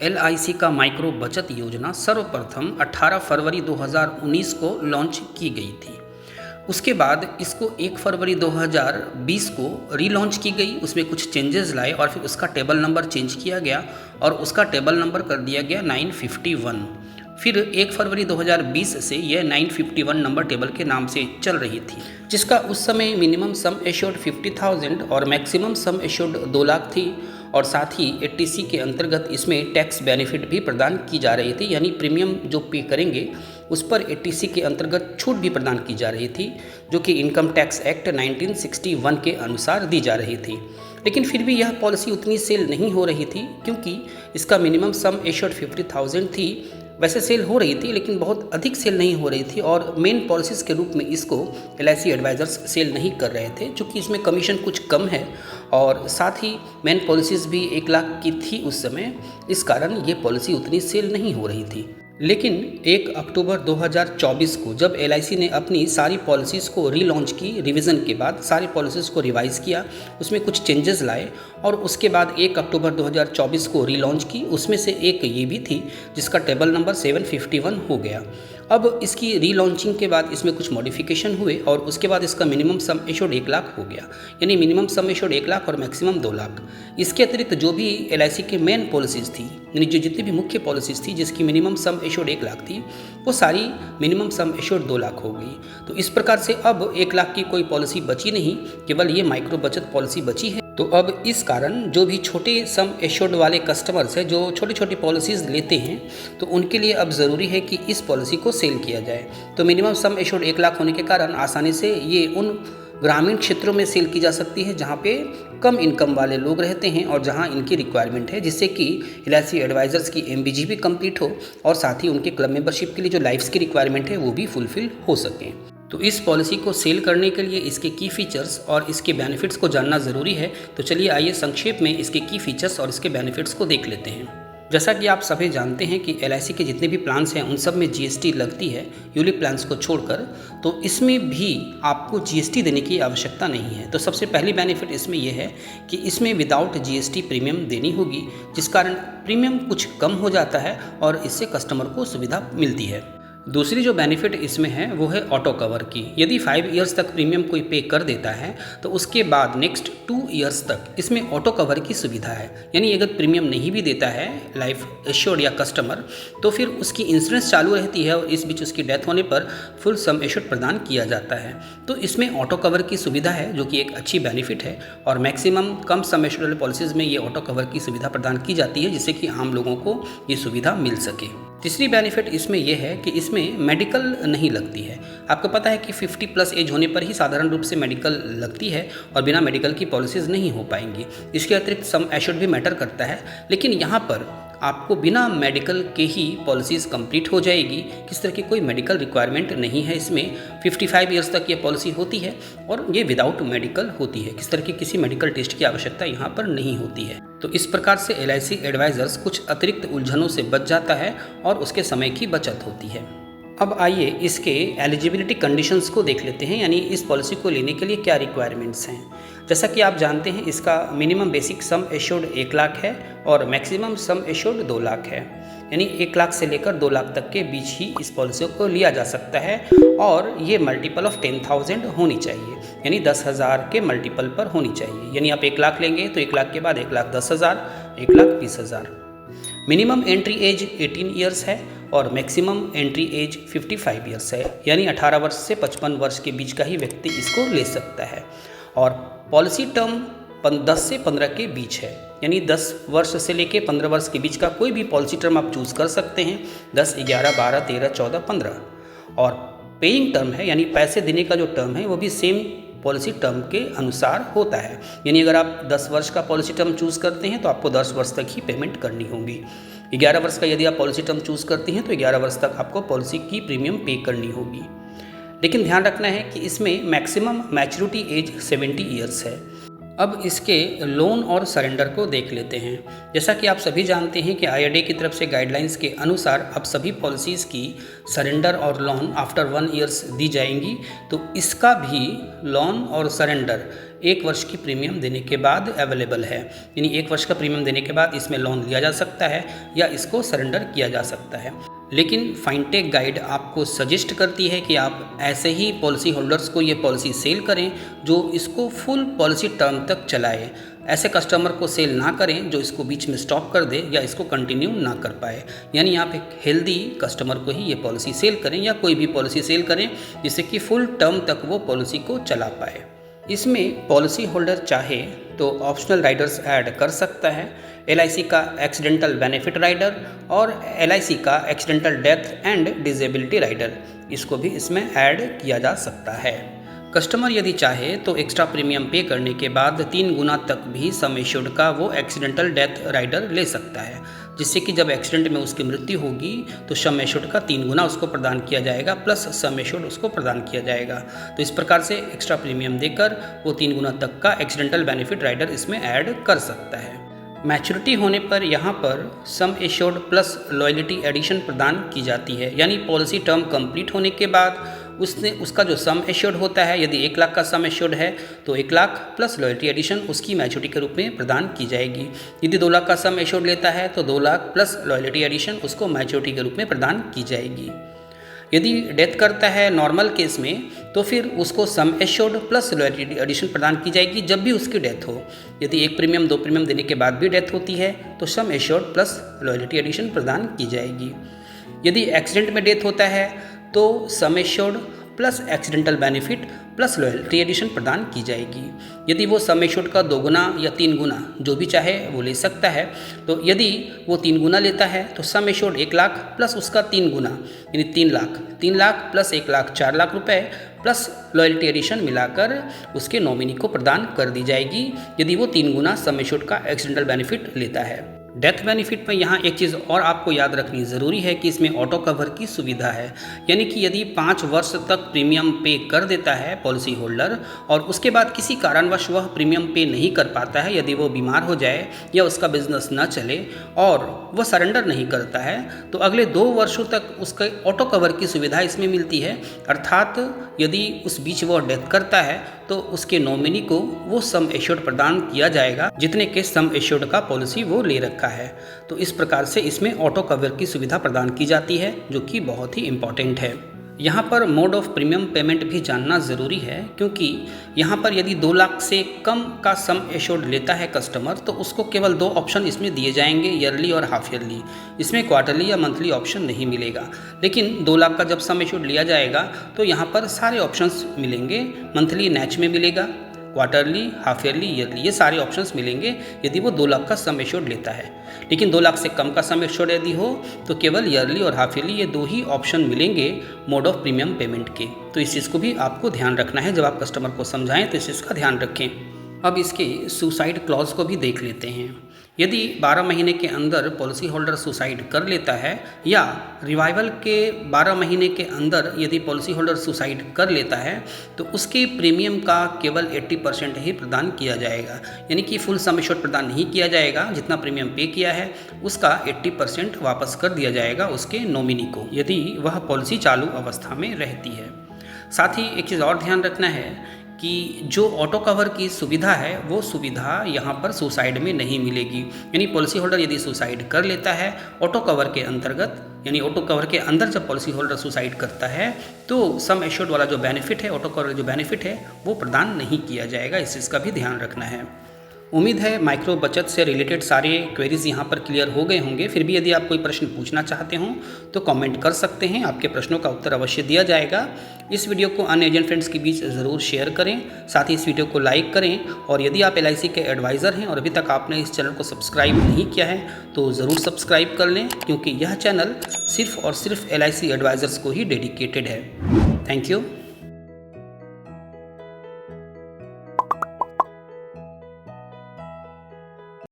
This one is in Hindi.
LIC का माइक्रो बचत योजना सर्वप्रथम 18 फरवरी 2019 को लॉन्च की गई थी। उसके बाद इसको 1 फरवरी 2020 को रीलॉन्च की गई, उसमें कुछ चेंजेस लाए और फिर उसका टेबल नंबर चेंज किया गया और उसका टेबल नंबर कर दिया गया 951। फिर 1 फरवरी 2020 से यह 951 नंबर टेबल के नाम से चल रही थी, जिसका उस समय मिनिमम सम एश्योर्ड 50,000 और मैक्सिमम सम एश्योर्ड 2 लाख थी। और साथ ही 80C के अंतर्गत इसमें टैक्स बेनिफिट भी प्रदान की जा रही थी, यानी प्रीमियम जो पे करेंगे उस पर 80C के अंतर्गत छूट भी प्रदान की जा रही थी, जो कि इनकम टैक्स एक्ट 1961 के अनुसार दी जा रही थी। लेकिन फिर भी यह पॉलिसी उतनी सेल नहीं हो रही थी, क्योंकि इसका मिनिमम सम एश्योर्ड 50,000 थी। वैसे सेल हो रही थी लेकिन बहुत अधिक सेल नहीं हो रही थी और मेन पॉलिसीज़ के रूप में इसको LIC एडवाइज़र्स सेल नहीं कर रहे थे, चूँकि इसमें कमीशन कुछ कम है और साथ ही मेन पॉलिसीज़ भी 1 लाख की थी उस समय, इस कारण ये पॉलिसी उतनी सेल नहीं हो रही थी। लेकिन 1 अक्टूबर 2024 को जब LIC ने अपनी सारी पॉलिसीज़ को रीलॉन्च की, रिवीजन के बाद सारी पॉलिसीज़ को रिवाइज़ किया, उसमें कुछ चेंजेस लाए और उसके बाद 1 अक्टूबर 2024 को रीलॉन्च की। उसमें से एक ये भी थी जिसका टेबल नंबर 751 हो गया। अब इसकी रीलॉन्चिंग के बाद इसमें कुछ मॉडिफिकेशन हुए और उसके बाद इसका मिनिमम सम एश्योर्ड 1 लाख हो गया, यानी मिनिमम सम एश्योर्ड 1 लाख और मैक्सिमम 2 लाख। इसके अतिरिक्त जो भी LIC के मेन पॉलिसीज़ थी, यानी जो जितनी भी मुख्य पॉलिसीज़ थी जिसकी मिनिमम सम एश्योर्ड 1 लाख थी, वो सारी मिनिमम सम एश्योर्ड 2 लाख हो गई। तो इस प्रकार से अब 1 लाख की कोई पॉलिसी बची नहीं, केवल ये माइक्रो बचत पॉलिसी बची है। तो अब इस कारण जो भी छोटे सम एश्योर्ड वाले कस्टमर्स हैं, जो छोटी छोटी पॉलिसीज़ लेते हैं, तो उनके लिए अब ज़रूरी है कि इस पॉलिसी को सेल किया जाए। तो मिनिमम सम एश्योर्ड 1 लाख होने के कारण आसानी से ये उन ग्रामीण क्षेत्रों में सेल की जा सकती है जहाँ पे कम इनकम वाले लोग रहते हैं और जहाँ इनकी रिक्वायरमेंट है, जिससे कि LIC एडवाइज़र्स की MBG भी कंप्लीट हो और साथ ही उनके क्लब मेंबरशिप के लिए जो लाइफ्स की रिक्वायरमेंट है वो भी फुलफिल हो सकें। तो इस पॉलिसी को सेल करने के लिए इसके की फीचर्स और इसके बेनिफिट्स को जानना ज़रूरी है। तो चलिए आइए संक्षेप में इसके की फीचर्स और इसके बेनिफिट्स को देख लेते हैं। जैसा कि आप सभी जानते हैं कि LIC के जितने भी प्लान्स हैं उन सब में GST लगती है, यूलिप प्लान्स को छोड़कर। तो इसमें भी आपको GST देने की आवश्यकता नहीं है। तो सबसे पहली बेनिफिट इसमें यह है कि इसमें विदाउट GST प्रीमियम देनी होगी, जिस कारण प्रीमियम कुछ कम हो जाता है और इससे कस्टमर को सुविधा मिलती है। दूसरी जो बेनिफिट इसमें है वो है ऑटो कवर की। यदि 5 ईयर्स तक प्रीमियम कोई पे कर देता है तो उसके बाद नेक्स्ट 2 ईयर्स तक इसमें ऑटो कवर की सुविधा है, यानी अगर प्रीमियम नहीं भी देता है लाइफ एश्योर्ड या कस्टमर, तो फिर उसकी इंश्योरेंस चालू रहती है और इस बीच उसकी डेथ होने पर फुल सम एश्योर्ड प्रदान किया जाता है। तो इसमें ऑटो कवर की सुविधा है, जो कि एक अच्छी बेनिफिट है और मैक्सिमम कम सम एश्योर्ड वाले पॉलिसीज़ में ये ऑटो कवर की सुविधा प्रदान की जाती है, जिससे कि आम लोगों को ये सुविधा मिल सके। तीसरी बेनिफिट इसमें यह है कि इसमें मेडिकल नहीं लगती है। आपको पता है कि 50+ एज होने पर ही साधारण रूप से मेडिकल लगती है और बिना मेडिकल की पॉलिसीज़ नहीं हो पाएंगी। इसके अतिरिक्त सम एश्योर्ड भी मैटर करता है, लेकिन यहाँ पर आपको बिना मेडिकल के ही पॉलिसीज़ कंप्लीट हो जाएगी। किस तरह की कोई मेडिकल रिक्वायरमेंट नहीं है इसमें। 55 ईयर्स तक ये पॉलिसी होती है और ये विदाउट मेडिकल होती है। किस तरह की किसी मेडिकल टेस्ट की आवश्यकता यहाँ पर नहीं होती है। तो इस प्रकार से LIC एडवाइज़र्स कुछ अतिरिक्त उलझनों से बच जाता है और उसके समय की बचत होती है। अब आइए इसके एलिजिबिलिटी कंडीशंस को देख लेते हैं, यानी इस पॉलिसी को लेने के लिए क्या रिक्वायरमेंट्स हैं। जैसा कि आप जानते हैं इसका minimum basic sum assured 1 lakh है और मैक्सिमम सम एश्योर्ड 2 लाख है, यानी 1 लाख से लेकर 2 लाख तक के बीच ही इस पॉलिसी को लिया जा सकता है और ये मल्टीपल ऑफ 10,000 होनी चाहिए, यानी 10,000 के मल्टीपल पर होनी चाहिए। यानी आप 1 लाख लेंगे तो 1 लाख के बाद 1,10,000, 1,20,000। मिनिमम एंट्री एज 18 ईयर्स है और मैक्सिमम एंट्री एज 55 ईयर्स है, यानी 18 वर्ष से 55 वर्ष के बीच का ही व्यक्ति इसको ले सकता है। और पॉलिसी टर्म 10 से 15 के बीच है, यानी 10 वर्ष से लेके 15 वर्ष के बीच का कोई भी पॉलिसी टर्म आप चूज़ कर सकते हैं, 10, 11, 12, 13, 14, 15। और पेइंग टर्म है, यानी पैसे देने का जो टर्म है वो भी सेम पॉलिसी टर्म के अनुसार होता है। यानी अगर आप 10 वर्ष का पॉलिसी टर्म चूज़ करते हैं तो आपको 10 वर्ष तक ही पेमेंट करनी होगी। 11 वर्ष का यदि आप पॉलिसी टर्म चूज़ करते हैं तो 11 वर्ष तक आपको पॉलिसी की प्रीमियम पे करनी होगी। लेकिन ध्यान रखना है कि इसमें मैक्सिमम मैच्योरिटी एज 70 ईयर्स है। अब इसके लोन और सरेंडर को देख लेते हैं। जैसा कि आप सभी जानते हैं कि IRDAI की तरफ से गाइडलाइंस के अनुसार अब सभी पॉलिसीज़ की सरेंडर और लोन आफ्टर 1 ईयर्स दी जाएंगी। तो इसका भी लोन और सरेंडर 1 वर्ष की प्रीमियम देने के बाद अवेलेबल है। यानी 1 वर्ष का प्रीमियम देने के बाद इसमें लोन लिया जा सकता है या इसको सरेंडर किया जा सकता है। लेकिन फाइनटेक गाइड आपको सजेस्ट करती है कि आप ऐसे ही पॉलिसी होल्डर्स को ये पॉलिसी सेल करें जो इसको फुल पॉलिसी टर्म तक चलाए। ऐसे कस्टमर को सेल ना करें जो इसको बीच में स्टॉप कर दे या इसको कंटिन्यू ना कर पाए। यानी आप एक हेल्दी कस्टमर को ही ये पॉलिसी सेल करें या कोई भी पॉलिसी सेल करें जिससे कि फुल टर्म तक वो पॉलिसी को चला पाए। इसमें पॉलिसी होल्डर चाहे तो ऑप्शनल राइडर्स ऐड कर सकता है। LIC का एक्सीडेंटल बेनिफिट राइडर और LIC का accidental death and disability rider, इसको भी इसमें ऐड किया जा सकता है। कस्टमर यदि चाहे तो एक्स्ट्रा प्रीमियम पे करने के बाद 3 गुना तक भी सम एश्योर्ड का वो एक्सीडेंटल डेथ राइडर ले सकता है, जिससे कि जब एक्सीडेंट में उसकी मृत्यु होगी तो सम एश्योर्ड का 3 गुना उसको प्रदान किया जाएगा प्लस सम एश्योर्ड उसको प्रदान किया जाएगा। तो इस प्रकार से एक्स्ट्रा प्रीमियम देकर वो 3 गुना तक का एक्सीडेंटल बेनिफिट राइडर इसमें ऐड कर सकता है। मैच्योरिटी होने पर यहाँ पर sum assured plus loyalty addition प्रदान की जाती है। यानी पॉलिसी टर्म कंप्लीट होने के बाद उसका जो सम एश्योर्ड होता है, यदि 1 लाख का सम एश्योर्ड है तो 1 लाख प्लस लॉयल्टी एडिशन उसकी मैच्योरिटी के रूप में प्रदान की जाएगी। यदि 2 लाख का सम एश्योर्ड लेता है तो 2 लाख प्लस लॉयल्टी एडिशन उसको मैच्योरिटी के रूप में प्रदान की जाएगी। यदि डेथ करता है नॉर्मल केस में तो फिर उसको sum assured plus loyalty addition प्रदान की जाएगी जब भी उसकी डेथ हो। यदि 1 प्रीमियम 2 प्रीमियम देने के बाद भी डेथ होती है तो sum assured plus loyalty addition प्रदान की जाएगी। यदि एक्सीडेंट में डेथ होता है तो sum assured plus accidental benefit plus loyalty addition प्रदान की जाएगी। यदि वो सम एश्योर्ड का 2 गुना या 3 गुना जो भी चाहे वो ले सकता है, तो यदि वो 3 गुना लेता है तो सम एश्योर्ड 1 लाख प्लस उसका 3 गुना यानी 3 लाख प्लस 1 लाख 4 लाख रुपए प्लस लॉयल्टी एडिशन मिलाकर उसके नॉमिनी को प्रदान कर दी जाएगी यदि वो 3 गुना सम एश्योर्ड का एक्सीडेंटल बेनिफिट लेता है। डेथ बेनिफिट में यहाँ एक चीज़ और आपको याद रखनी ज़रूरी है कि इसमें ऑटो कवर की सुविधा है। यानी कि यदि 5 वर्ष तक प्रीमियम पे कर देता है पॉलिसी होल्डर और उसके बाद किसी कारणवश वह प्रीमियम पे नहीं कर पाता है, यदि वो बीमार हो जाए या उसका बिजनेस न चले और वह सरेंडर नहीं करता है, तो अगले 2 वर्षों तक उसके ऑटो कवर की सुविधा इसमें मिलती है। अर्थात यदि उस बीच वह डेथ करता है तो उसके नॉमिनी को वो सम एश्योर्ड प्रदान किया जाएगा जितने के सम एश्योर्ड का पॉलिसी वो ले रखा है। तो इस प्रकार से इसमें ऑटो कवर की सुविधा प्रदान की जाती है जो कि बहुत ही इम्पॉर्टेंट है। यहाँ पर मोड ऑफ प्रीमियम पेमेंट भी जानना ज़रूरी है, क्योंकि यहाँ पर यदि 2 लाख से कम का सम एश्योर्ड लेता है कस्टमर तो उसको केवल 2 ऑप्शन इसमें दिए जाएंगे, ईयरली और हाफ ईयरली। इसमें क्वार्टरली या मंथली ऑप्शन नहीं मिलेगा। लेकिन 2 लाख का जब सम एश्योर्ड लिया जाएगा तो यहाँ पर सारे ऑप्शंस मिलेंगे। मंथली नैच में मिलेगा, क्वार्टरली, हाफ ईयरली, ईयरली, ये सारे ऑप्शंस मिलेंगे यदि वो 2 लाख का सम एश्योर्ड लेता है। लेकिन 2 लाख से कम का सम एश्योर्ड यदि हो तो केवल ईयरली और हाफ ईयरली ये 2 ही ऑप्शन मिलेंगे मोड ऑफ प्रीमियम पेमेंट के। तो इस चीज़ को भी आपको ध्यान रखना है, जब आप कस्टमर को समझाएं तो इस चीज़ का ध्यान रखें। अब इसके सुसाइड क्लॉज को भी देख लेते हैं। यदि 12 महीने के अंदर पॉलिसी होल्डर सुसाइड कर लेता है या रिवाइवल के 12 महीने के अंदर यदि पॉलिसी होल्डर सुसाइड कर लेता है तो उसके प्रीमियम का केवल 80% ही प्रदान किया जाएगा। यानी कि फुल सम एश्योर्ड प्रदान नहीं किया जाएगा। जितना प्रीमियम पे किया है उसका 80% वापस कर दिया जाएगा उसके नॉमिनी को, यदि वह पॉलिसी चालू अवस्था में रहती है। साथ ही एक चीज़ और ध्यान रखना है कि जो ऑटो कवर की सुविधा है वो सुविधा यहाँ पर सुसाइड में नहीं मिलेगी। यानी पॉलिसी होल्डर यदि सुसाइड कर लेता है ऑटो कवर के अंतर्गत, यानी ऑटो कवर के अंदर जब पॉलिसी होल्डर सुसाइड करता है तो सम एश्योर्ड वाला जो बेनिफिट है, ऑटो कवर जो बेनिफिट है वो प्रदान नहीं किया जाएगा। इस चीज़ का भी ध्यान रखना है। उम्मीद है माइक्रो बचत से रिलेटेड सारे क्वेरीज यहाँ पर क्लियर हो गए होंगे। फिर भी यदि आप कोई प्रश्न पूछना चाहते हों तो कमेंट कर सकते हैं, आपके प्रश्नों का उत्तर अवश्य दिया जाएगा। इस वीडियो को अन्य एजेंट फ्रेंड्स के बीच ज़रूर शेयर करें, साथ ही इस वीडियो को लाइक करें। और यदि आप LIC के एडवाइज़र हैं और अभी तक आपने इस चैनल को सब्सक्राइब नहीं किया है तो ज़रूर सब्सक्राइब कर लें, क्योंकि यह चैनल सिर्फ और सिर्फ LIC एडवाइज़र्स को ही डेडिकेटेड है। Thank you.